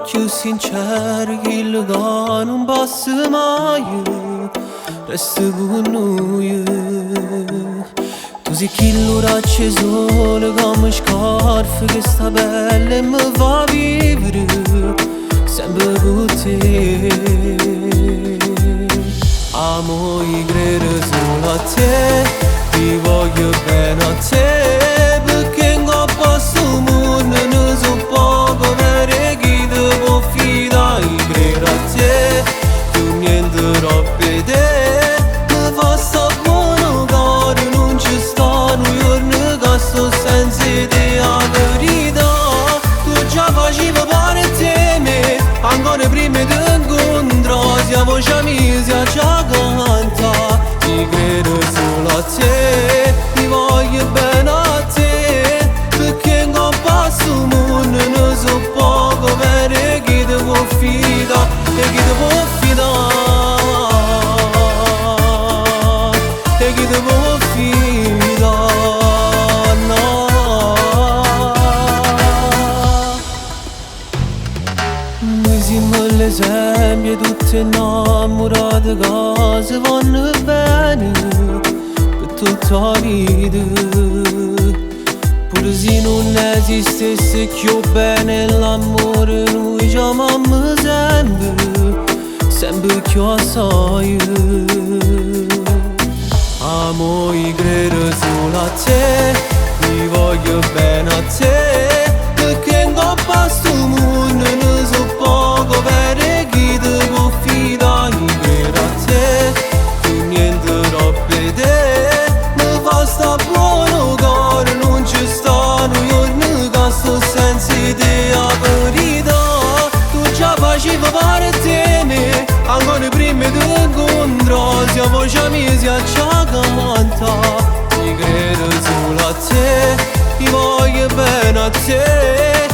occhio sincero che il luogo non passa mai, resta con noi. Tu sei chi l'orecchio solo come scarfa che sta bella e mi fa vivere sempre con te. Amo e credo solo a te, ti voglio bene a te, perché in questo mondo ne so poco per chi ti può fidare. Credo a te, tu niente troppo te, mi fa sta buono cuore, non ci stanno giorni che sto senza te. La verità, tu già facevi parte me, ancora prima di incontrare, siamo già amici a già cantare. Ti credo solo a te, ti voglio bene a te, perché in questo mondo ne so poco per chi ti può fidare e chi ti può fidare e chi ti può fidare, no. Noi siamo l'esempio, tutte innamorate che si vanno bene per tutta la vita. Pure se non esistesse più bene l'amore, noi ci amiamo sempre, sempre più assai. Amo e credo solo a te, ti voglio bene a te, perché in questo mondo ne so poco per chi ti può fidare. Credo a te, tu niente troppo te, mi fa sta buono cuore, non ci stanno giorni che sto senza te. La verità, tu già facevi parte me, ancora prima di incontrare, siamo già amici a già cantare. Ti credo solo a te, ti voglio bene a te,